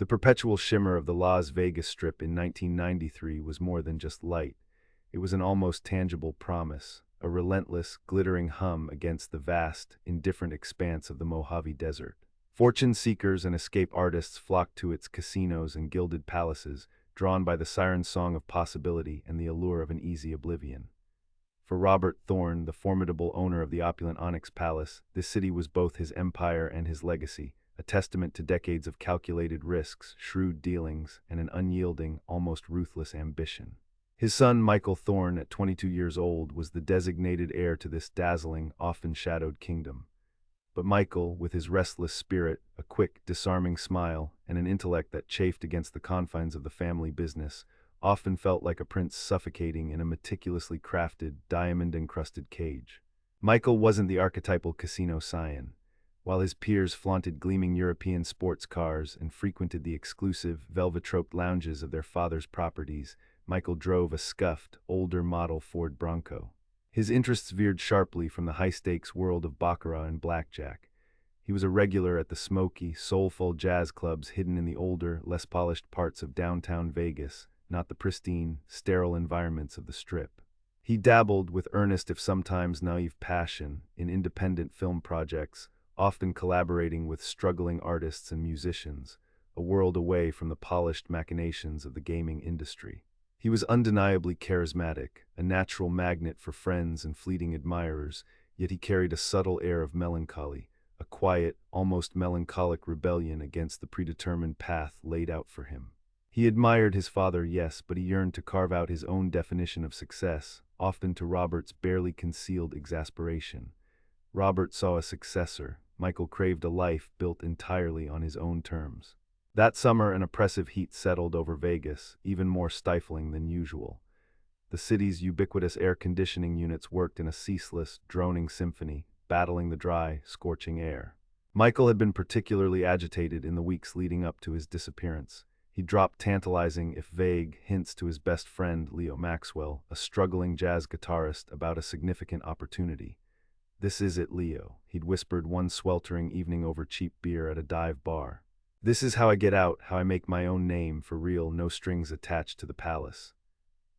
The perpetual shimmer of the Las Vegas Strip in 1993 was more than just light. It was an almost tangible promise, a relentless, glittering hum against the vast, indifferent expanse of the Mojave Desert. Fortune seekers and escape artists flocked to its casinos and gilded palaces, drawn by the siren song of possibility and the allure of an easy oblivion. For Robert Thorne, the formidable owner of the opulent Onyx Palace, this city was both his empire and his legacy, a testament to decades of calculated risks, shrewd dealings, and an unyielding, almost ruthless ambition. His son, Michael Thorne, at 22 years old, was the designated heir to this dazzling, often shadowed kingdom. But Michael, with his restless spirit, a quick, disarming smile, and an intellect that chafed against the confines of the family business, often felt like a prince suffocating in a meticulously crafted, diamond-encrusted cage. Michael wasn't the archetypal casino scion. While his peers flaunted gleaming European sports cars and frequented the exclusive, velvet-troped lounges of their father's properties, Michael drove a scuffed, older model Ford Bronco. His interests veered sharply from the high-stakes world of baccarat and blackjack. He was a regular at the smoky, soulful jazz clubs hidden in the older, less polished parts of downtown Vegas, not the pristine, sterile environments of the Strip. He dabbled, with earnest if sometimes naive passion, in independent film projects, often collaborating with struggling artists and musicians, a world away from the polished machinations of the gaming industry. He was undeniably charismatic, a natural magnet for friends and fleeting admirers, yet he carried a subtle air of melancholy, a quiet, almost melancholic rebellion against the predetermined path laid out for him. He admired his father, yes, but he yearned to carve out his own definition of success, often to Robert's barely concealed exasperation. Robert saw a successor. Michael craved a life built entirely on his own terms. That summer, an oppressive heat settled over Vegas, even more stifling than usual. The city's ubiquitous air conditioning units worked in a ceaseless, droning symphony, battling the dry, scorching air. Michael had been particularly agitated in the weeks leading up to his disappearance. He dropped tantalizing, if vague, hints to his best friend, Leo Maxwell, a struggling jazz guitarist, about a significant opportunity. "This is it, Leo," he'd whispered one sweltering evening over cheap beer at a dive bar. "This is how I get out, how I make my own name, for real, no strings attached to the palace."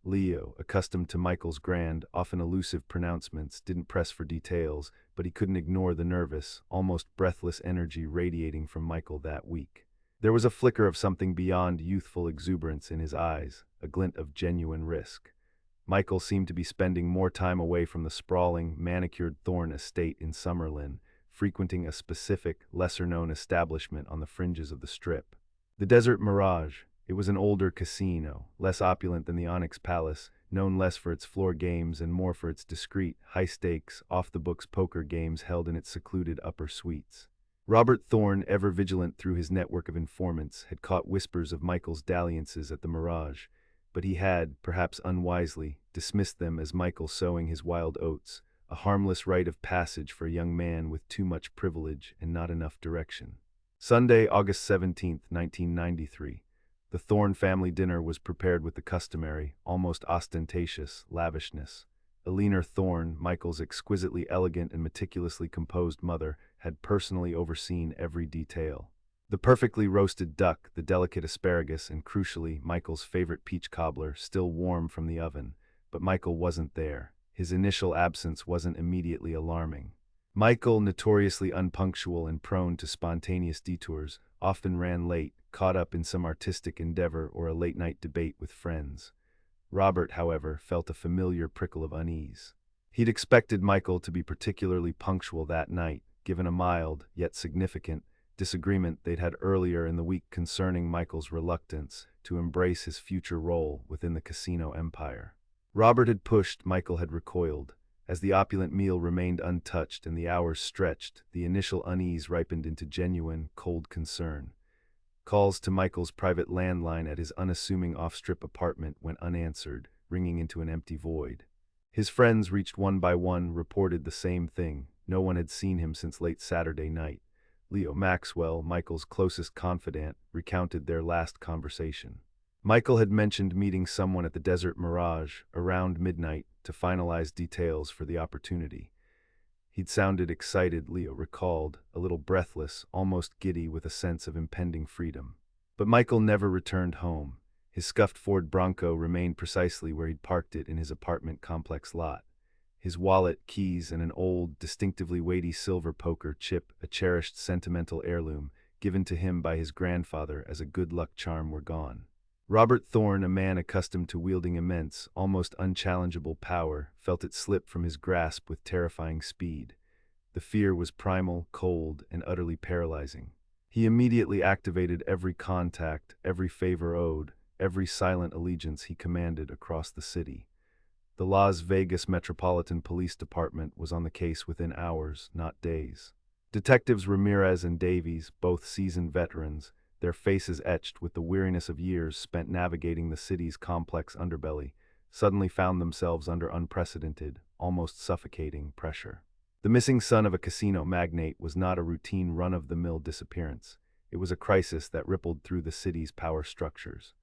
Leo, accustomed to Michael's grand, often elusive pronouncements, didn't press for details, but he couldn't ignore the nervous, almost breathless energy radiating from Michael that week. There was a flicker of something beyond youthful exuberance in his eyes, a glint of genuine risk. Michael seemed to be spending more time away from the sprawling, manicured Thorne estate in Summerlin, frequenting a specific, lesser-known establishment on the fringes of the Strip. The Desert Mirage. It was an older casino, less opulent than the Onyx Palace, known less for its floor games and more for its discreet, high-stakes, off-the-books poker games held in its secluded upper suites. Robert Thorne, ever vigilant through his network of informants, had caught whispers of Michael's dalliances at the Mirage, but he had, perhaps unwisely, dismissed them as Michael sowing his wild oats, a harmless rite of passage for a young man with too much privilege and not enough direction. Sunday, August 17, 1993. The Thorne family dinner was prepared with the customary, almost ostentatious, lavishness. Eleanor Thorne, Michael's exquisitely elegant and meticulously composed mother, had personally overseen every detail. The perfectly roasted duck, the delicate asparagus, and crucially, Michael's favorite peach cobbler, still warm from the oven. But Michael wasn't there. His initial absence wasn't immediately alarming. Michael, notoriously unpunctual and prone to spontaneous detours, often ran late, caught up in some artistic endeavor or a late-night debate with friends. Robert, however, felt a familiar prickle of unease. He'd expected Michael to be particularly punctual that night, given a mild, yet significant, disagreement they'd had earlier in the week concerning Michael's reluctance to embrace his future role within the casino empire. Robert had pushed, Michael had recoiled. As the opulent meal remained untouched and the hours stretched, the initial unease ripened into genuine, cold concern. Calls to Michael's private landline at his unassuming off-strip apartment went unanswered, ringing into an empty void. His friends, reached one by one, reported the same thing. No one had seen him since late Saturday night. Leo Maxwell, Michael's closest confidant, recounted their last conversation. Michael had mentioned meeting someone at the Desert Mirage around midnight to finalize details for the opportunity. He'd sounded excited, Leo recalled, a little breathless, almost giddy with a sense of impending freedom. But Michael never returned home. His scuffed Ford Bronco remained precisely where he'd parked it in his apartment complex lot. His wallet, keys, and an old, distinctively weighty silver poker chip, a cherished sentimental heirloom, given to him by his grandfather as a good luck charm, were gone. Robert Thorne, a man accustomed to wielding immense, almost unchallengeable power, felt it slip from his grasp with terrifying speed. The fear was primal, cold, and utterly paralyzing. He immediately activated every contact, every favor owed, every silent allegiance he commanded across the city. The Las Vegas Metropolitan Police Department was on the case within hours, not days. Detectives Ramirez and Davies, both seasoned veterans, their faces etched with the weariness of years spent navigating the city's complex underbelly, suddenly found themselves under unprecedented, almost suffocating pressure. The missing son of a casino magnate was not a routine run-of-the-mill disappearance. It was a crisis that rippled through the city's power structures.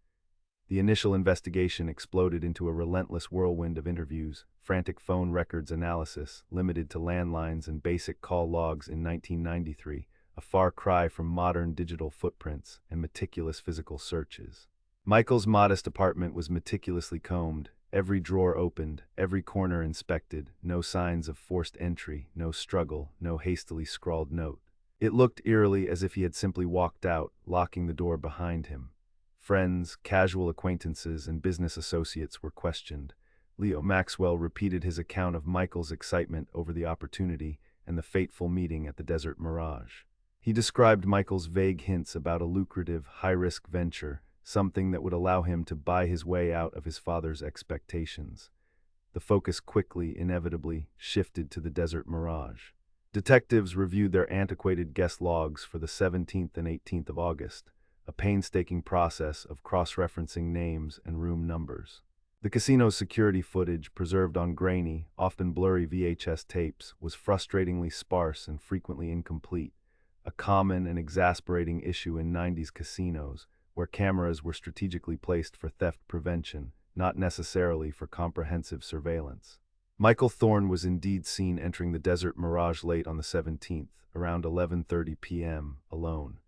The initial investigation exploded into a relentless whirlwind of interviews, frantic phone records analysis, limited to landlines and basic call logs in 1993, a far cry from modern digital footprints and meticulous physical searches. Michael's modest apartment was meticulously combed, every drawer opened, every corner inspected, no signs of forced entry, no struggle, no hastily scrawled note. It looked eerily as if he had simply walked out, locking the door behind him. Friends, casual acquaintances, and business associates were questioned. Leo Maxwell repeated his account of Michael's excitement over the opportunity and the fateful meeting at the Desert Mirage. He described Michael's vague hints about a lucrative, high-risk venture, something that would allow him to buy his way out of his father's expectations. The focus quickly, inevitably, shifted to the Desert Mirage. Detectives reviewed their antiquated guest logs for the 17th and 18th of August, a painstaking process of cross-referencing names and room numbers. The casino's security footage, preserved on grainy, often blurry VHS tapes, was frustratingly sparse and frequently incomplete, a common and exasperating issue in 90s casinos, where cameras were strategically placed for theft prevention, not necessarily for comprehensive surveillance. Michael Thorne was indeed seen entering the Desert Mirage late on the 17th, around 11:30 p.m., alone.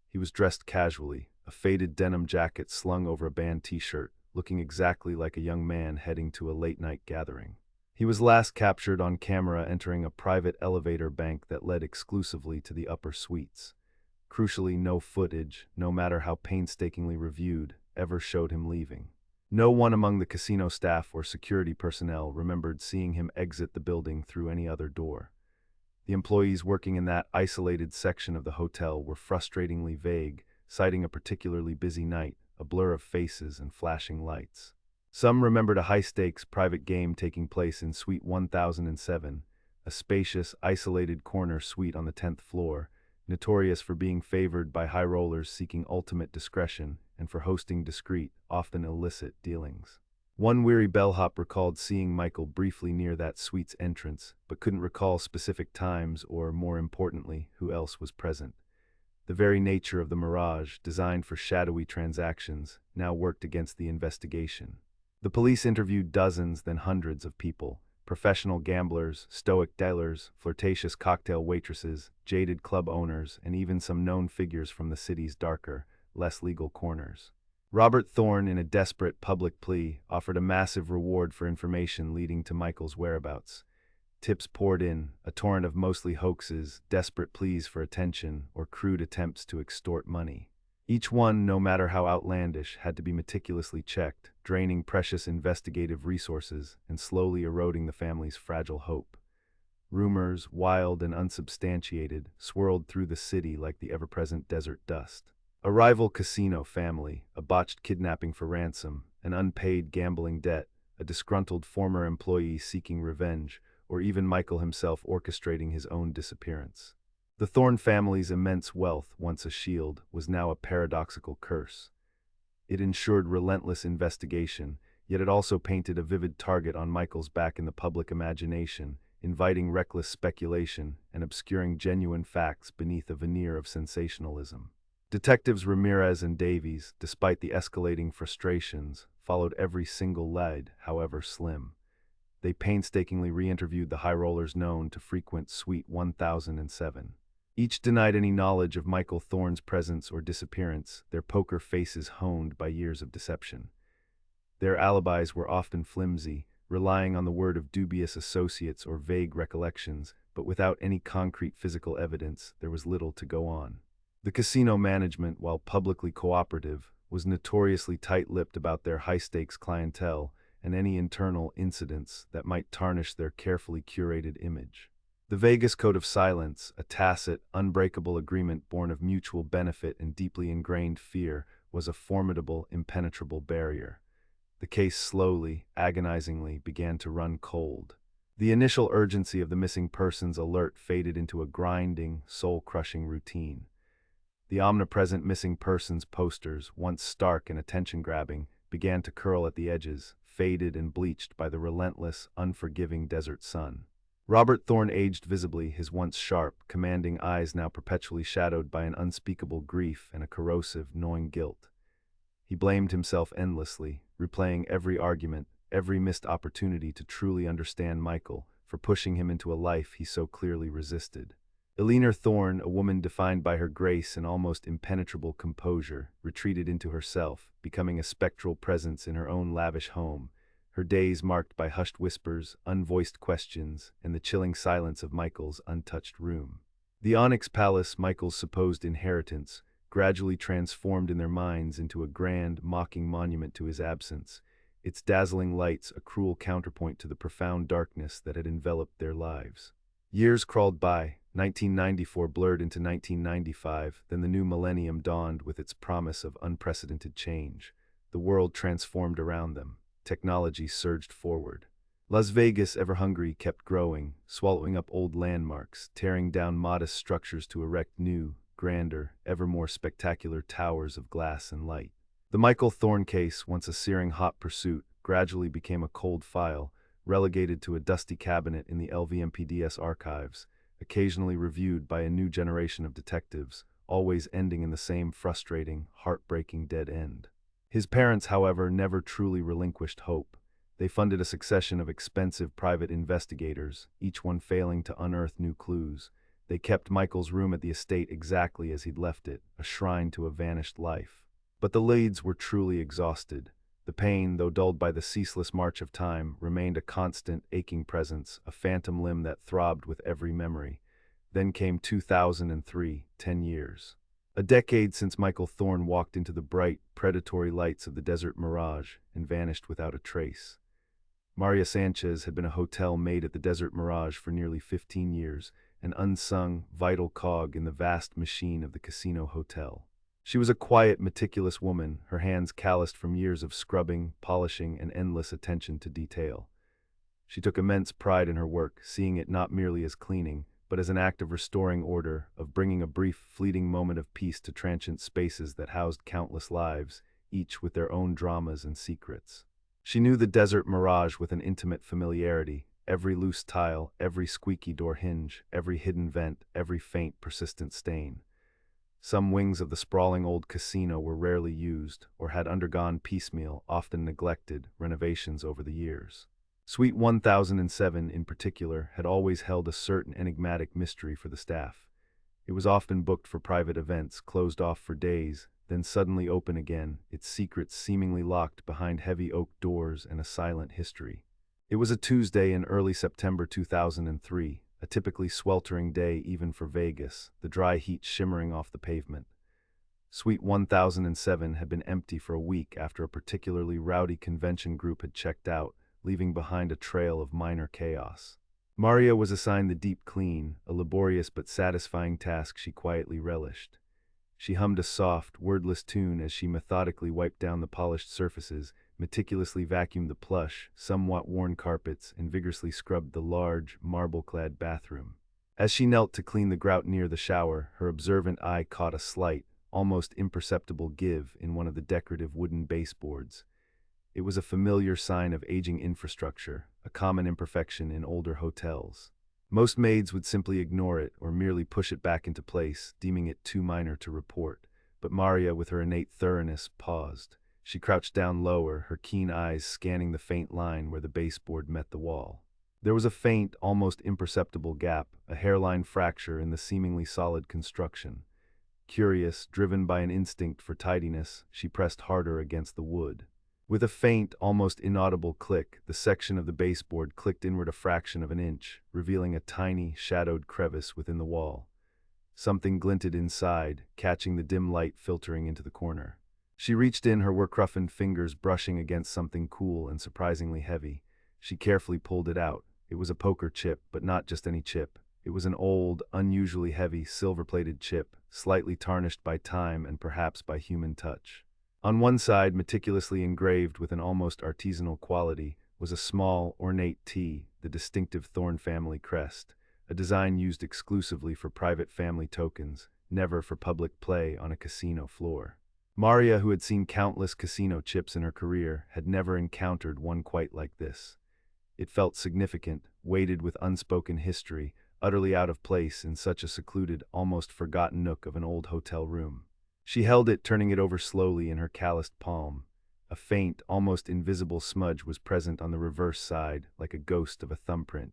He was dressed casually, a faded denim jacket slung over a band t-shirt, looking exactly like a young man heading to a late-night gathering. He was last captured on camera entering a private elevator bank that led exclusively to the upper suites. Crucially, no footage, no matter how painstakingly reviewed, ever showed him leaving. No one among the casino staff or security personnel remembered seeing him exit the building through any other door. The employees working in that isolated section of the hotel were frustratingly vague, citing a particularly busy night, a blur of faces and flashing lights. Some remembered a high-stakes private game taking place in Suite 1007, a spacious, isolated corner suite on the 10th floor, notorious for being favored by high rollers seeking ultimate discretion and for hosting discreet, often illicit, dealings. One weary bellhop recalled seeing Michael briefly near that suite's entrance, but couldn't recall specific times or, more importantly, who else was present. The very nature of the Mirage, designed for shadowy transactions, now worked against the investigation. The police interviewed dozens, then hundreds of people: professional gamblers, stoic dealers, flirtatious cocktail waitresses, jaded club owners, and even some known figures from the city's darker, less legal corners. Robert Thorne, in a desperate public plea, offered a massive reward for information leading to Michael's whereabouts. Tips poured in, a torrent of mostly hoaxes, desperate pleas for attention, or crude attempts to extort money. Each one, no matter how outlandish, had to be meticulously checked, draining precious investigative resources and slowly eroding the family's fragile hope. Rumors, wild and unsubstantiated, swirled through the city like the ever-present desert dust. A rival casino family, a botched kidnapping for ransom, an unpaid gambling debt, a disgruntled former employee seeking revenge, or even Michael himself orchestrating his own disappearance. The Thorne family's immense wealth, once a shield, was now a paradoxical curse. It ensured relentless investigation, yet it also painted a vivid target on Michael's back in the public imagination, inviting reckless speculation and obscuring genuine facts beneath a veneer of sensationalism. Detectives Ramirez and Davies, despite the escalating frustrations, followed every single lead, however slim. They painstakingly re-interviewed the high rollers known to frequent Suite 1007. Each denied any knowledge of Michael Thorne's presence or disappearance, their poker faces honed by years of deception. Their alibis were often flimsy, relying on the word of dubious associates or vague recollections, but without any concrete physical evidence, there was little to go on. The casino management, while publicly cooperative, was notoriously tight-lipped about their high-stakes clientele and any internal incidents that might tarnish their carefully curated image. The Vegas Code of Silence, a tacit, unbreakable agreement born of mutual benefit and deeply ingrained fear, was a formidable, impenetrable barrier. The case slowly, agonizingly, began to run cold. The initial urgency of the missing persons alert faded into a grinding, soul-crushing routine. The omnipresent missing persons posters, once stark and attention-grabbing, began to curl at the edges, faded and bleached by the relentless, unforgiving desert sun. Robert Thorne aged visibly, his once sharp, commanding eyes now perpetually shadowed by an unspeakable grief and a corrosive, gnawing guilt. He blamed himself endlessly, replaying every argument, every missed opportunity to truly understand Michael, for pushing him into a life he so clearly resisted. Eleanor Thorne, a woman defined by her grace and almost impenetrable composure, retreated into herself, becoming a spectral presence in her own lavish home, her days marked by hushed whispers, unvoiced questions, and the chilling silence of Michael's untouched room. The Onyx Palace, Michael's supposed inheritance, gradually transformed in their minds into a grand, mocking monument to his absence, its dazzling lights a cruel counterpoint to the profound darkness that had enveloped their lives. Years crawled by, 1994 blurred into 1995, then the new millennium dawned with its promise of unprecedented change. The world transformed around them. Technology surged forward. Las Vegas, ever hungry, kept growing, swallowing up old landmarks, tearing down modest structures to erect new, grander, ever more spectacular towers of glass and light. The Michael Thorne case, once a searing hot pursuit, gradually became a cold file, relegated to a dusty cabinet in the LVMPD's archives, occasionally reviewed by a new generation of detectives, always ending in the same frustrating, heartbreaking dead end. His parents, however, never truly relinquished hope. They funded a succession of expensive private investigators, each one failing to unearth new clues. They kept Michael's room at the estate exactly as he'd left it, a shrine to a vanished life. But the leads were truly exhausted. The pain, though dulled by the ceaseless march of time, remained a constant, aching presence, a phantom limb that throbbed with every memory. Then came 2003, 10 years. A decade since Michael Thorne walked into the bright, predatory lights of the Desert Mirage and vanished without a trace. Maria Sanchez had been a hotel maid at the Desert Mirage for nearly 15 years, an unsung, vital cog in the vast machine of the casino hotel. She was a quiet, meticulous woman, her hands calloused from years of scrubbing, polishing, and endless attention to detail. She took immense pride in her work, seeing it not merely as cleaning, but as an act of restoring order, of bringing a brief, fleeting moment of peace to transient spaces that housed countless lives, each with their own dramas and secrets. She knew the Desert Mirage with an intimate familiarity, every loose tile, every squeaky door hinge, every hidden vent, every faint, persistent stain. Some wings of the sprawling old casino were rarely used, or had undergone piecemeal, often neglected, renovations over the years. Suite 1007, in particular, had always held a certain enigmatic mystery for the staff. It was often booked for private events, closed off for days, then suddenly open again, its secrets seemingly locked behind heavy oak doors and a silent history. It was a Tuesday in early September 2003, a typically sweltering day even for Vegas, the dry heat shimmering off the pavement. Suite 1007 had been empty for a week after a particularly rowdy convention group had checked out, leaving behind a trail of minor chaos. Maria was assigned the deep clean, a laborious but satisfying task she quietly relished. She hummed a soft, wordless tune as she methodically wiped down the polished surfaces, meticulously vacuumed the plush, somewhat worn carpets, and vigorously scrubbed the large, marble-clad bathroom. As she knelt to clean the grout near the shower, her observant eye caught a slight, almost imperceptible give in one of the decorative wooden baseboards. It was a familiar sign of aging infrastructure, a common imperfection in older hotels. Most maids would simply ignore it or merely push it back into place, deeming it too minor to report. But Maria, with her innate thoroughness, paused. She crouched down lower, her keen eyes scanning the faint line where the baseboard met the wall. There was a faint, almost imperceptible gap, a hairline fracture in the seemingly solid construction. Curious, driven by an instinct for tidiness, she pressed harder against the wood. With a faint, almost inaudible click, the section of the baseboard clicked inward a fraction of an inch, revealing a tiny, shadowed crevice within the wall. Something glinted inside, catching the dim light filtering into the corner. She reached in, her work-roughened fingers brushing against something cool and surprisingly heavy. She carefully pulled it out. It was a poker chip, but not just any chip. It was an old, unusually heavy, silver-plated chip, slightly tarnished by time and perhaps by human touch. On one side, meticulously engraved with an almost artisanal quality, was a small, ornate T, the distinctive Thorne family crest, a design used exclusively for private family tokens, never for public play on a casino floor. Maria, who had seen countless casino chips in her career, had never encountered one quite like this. It felt significant, weighted with unspoken history, utterly out of place in such a secluded, almost forgotten nook of an old hotel room. She held it, turning it over slowly in her calloused palm. A faint, almost invisible smudge was present on the reverse side, like a ghost of a thumbprint.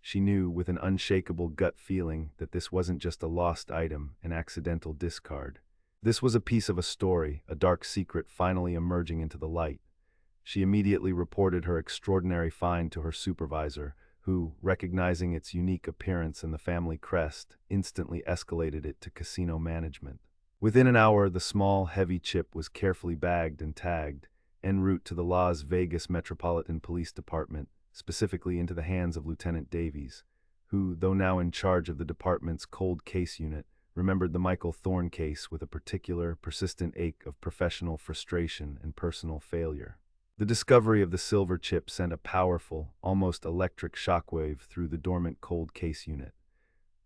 She knew, with an unshakable gut feeling, that this wasn't just a lost item, an accidental discard. This was a piece of a story, a dark secret finally emerging into the light. She immediately reported her extraordinary find to her supervisor, who, recognizing its unique appearance and the family crest, instantly escalated it to casino management. Within an hour, the small, heavy chip was carefully bagged and tagged, en route to the Las Vegas Metropolitan Police Department, specifically into the hands of Lieutenant Davies, who, though now in charge of the department's cold case unit, remembered the Michael Thorne case with a particular, persistent ache of professional frustration and personal failure. The discovery of the silver chip sent a powerful, almost electric shockwave through the dormant cold case unit.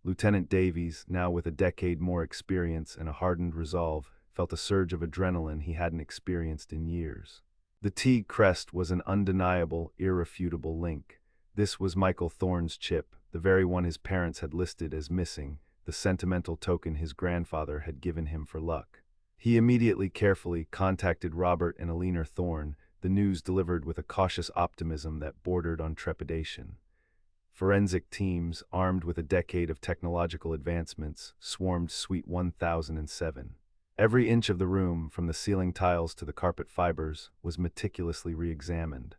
Lieutenant Davies, now with a decade more experience and a hardened resolve, felt a surge of adrenaline he hadn't experienced in years. The T crest was an undeniable, irrefutable link. This was Michael Thorne's chip, the very one his parents had listed as missing, the sentimental token his grandfather had given him for luck. He immediately carefully contacted Robert and Alina Thorne, the news delivered with a cautious optimism that bordered on trepidation. Forensic teams, armed with a decade of technological advancements, swarmed Suite 1007. Every inch of the room, from the ceiling tiles to the carpet fibers, was meticulously re-examined.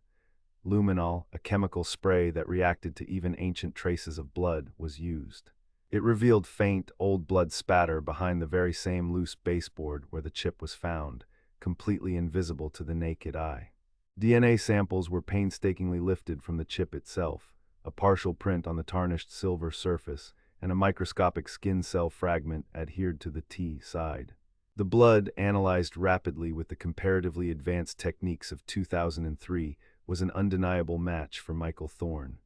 Luminol, a chemical spray that reacted to even ancient traces of blood, was used. It revealed faint, old blood spatter behind the very same loose baseboard where the chip was found, completely invisible to the naked eye. DNA samples were painstakingly lifted from the chip itself, a partial print on the tarnished silver surface, and a microscopic skin cell fragment adhered to the T side. The blood, analyzed rapidly with the comparatively advanced techniques of 2003, was an undeniable match for Michael Thorne.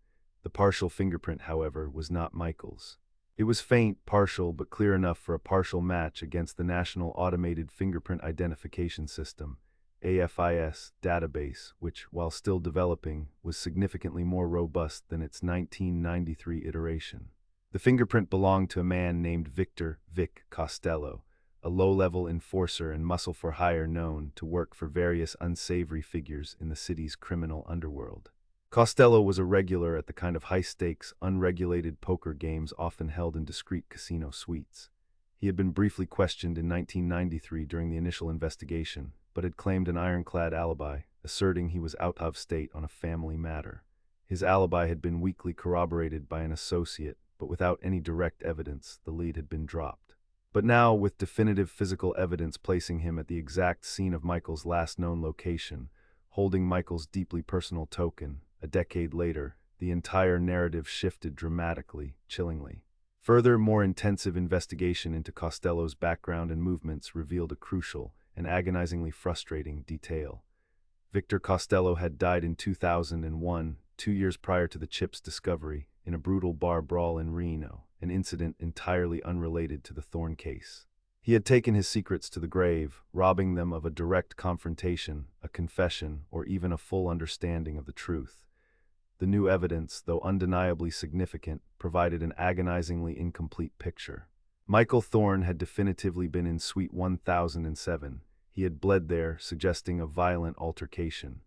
The partial fingerprint, however, was not Michael's. It was faint, partial, but clear enough for a partial match against the National Automated Fingerprint Identification System, AFIS, database, which, while still developing, was significantly more robust than its 1993 iteration. The fingerprint belonged to a man named Victor Vic Costello, a low-level enforcer and muscle for hire known to work for various unsavory figures in the city's criminal underworld. Costello was a regular at the kind of high-stakes, unregulated poker games often held in discreet casino suites. He had been briefly questioned in 1993 during the initial investigation, but had claimed an ironclad alibi, asserting he was out of state on a family matter. His alibi had been weakly corroborated by an associate, but without any direct evidence, the lead had been dropped. But now, with definitive physical evidence placing him at the exact scene of Michael's last known location, holding Michael's deeply personal token, a decade later, the entire narrative shifted dramatically, chillingly. Further, more intensive investigation into Costello's background and movements revealed a crucial and agonizingly frustrating detail. Victor Costello had died in 2001, 2 years prior to the chip's discovery, in a brutal bar brawl in Reno, an incident entirely unrelated to the Thorne case. He had taken his secrets to the grave, robbing them of a direct confrontation, a confession, or even a full understanding of the truth. The new evidence, though undeniably significant, provided an agonizingly incomplete picture. Michael Thorne had definitively been in Suite 1007. He had bled there, suggesting a violent altercation.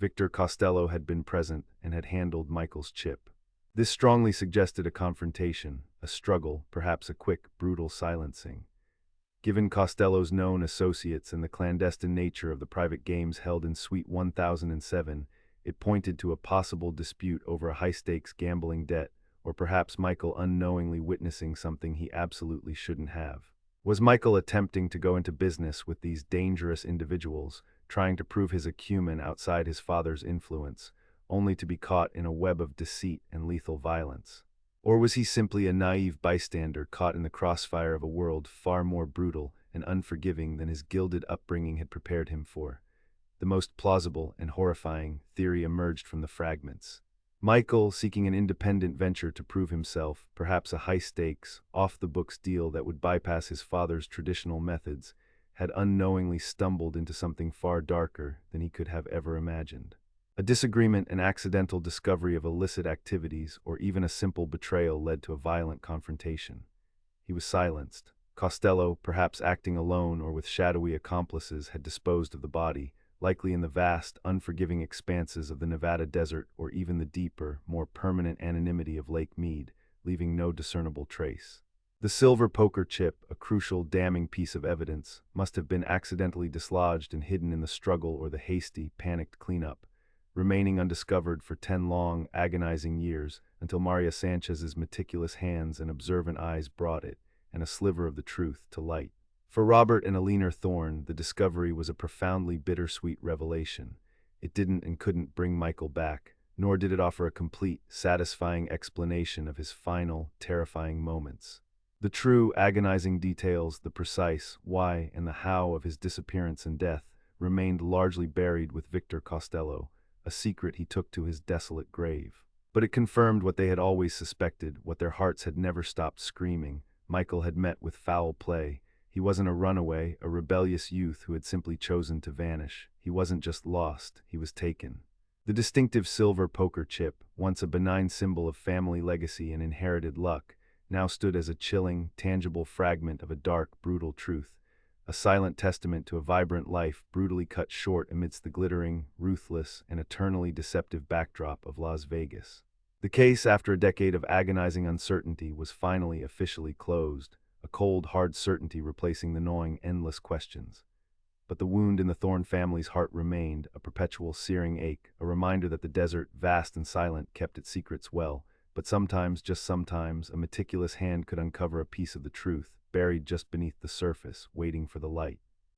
Victor Costello had been present and had handled Michael's chip. This strongly suggested a confrontation, a struggle, perhaps a quick, brutal silencing. Given Costello's known associates and the clandestine nature of the private games held in Suite 1007, it pointed to a possible dispute over a high-stakes gambling debt, or perhaps Michael unknowingly witnessing something he absolutely shouldn't have. Was Michael attempting to go into business with these dangerous individuals, trying to prove his acumen outside his father's influence, only to be caught in a web of deceit and lethal violence? Or was he simply a naive bystander caught in the crossfire of a world far more brutal and unforgiving than his gilded upbringing had prepared him for? The most plausible and horrifying theory emerged from the fragments. Michael, seeking an independent venture to prove himself, perhaps a high-stakes, off-the-books deal that would bypass his father's traditional methods, had unknowingly stumbled into something far darker than he could have ever imagined. A disagreement, an accidental discovery of illicit activities, or even a simple betrayal led to a violent confrontation. He was silenced. Costello, perhaps acting alone or with shadowy accomplices, had disposed of the body, likely in the vast, unforgiving expanses of the Nevada desert or even the deeper, more permanent anonymity of Lake Mead, leaving no discernible trace. The silver poker chip, a crucial, damning piece of evidence, must have been accidentally dislodged and hidden in the struggle or the hasty, panicked cleanup, remaining undiscovered for 10 long, agonizing years until Maria Sanchez's meticulous hands and observant eyes brought it, and a sliver of the truth, to light. For Robert and Alina Thorne, the discovery was a profoundly bittersweet revelation. It didn't and couldn't bring Michael back, nor did it offer a complete, satisfying explanation of his final, terrifying moments. The true, agonizing details, the precise why and the how of his disappearance and death, remained largely buried with Victor Costello, a secret he took to his desolate grave. But it confirmed what they had always suspected, what their hearts had never stopped screaming. Michael had met with foul play. He wasn't a runaway, a rebellious youth who had simply chosen to vanish. He wasn't just lost, he was taken. The distinctive silver poker chip, once a benign symbol of family legacy and inherited luck, now stood as a chilling, tangible fragment of a dark, brutal truth, a silent testament to a vibrant life brutally cut short amidst the glittering, ruthless, and eternally deceptive backdrop of Las Vegas. The case, after a decade of agonizing uncertainty, was finally officially closed, a cold, hard certainty replacing the gnawing, endless questions. But the wound in the Thorne family's heart remained, a perpetual searing ache, a reminder that the desert, vast and silent, kept its secrets well. But sometimes, just sometimes, a meticulous hand could uncover a piece of the truth, buried just beneath the surface, waiting for the light.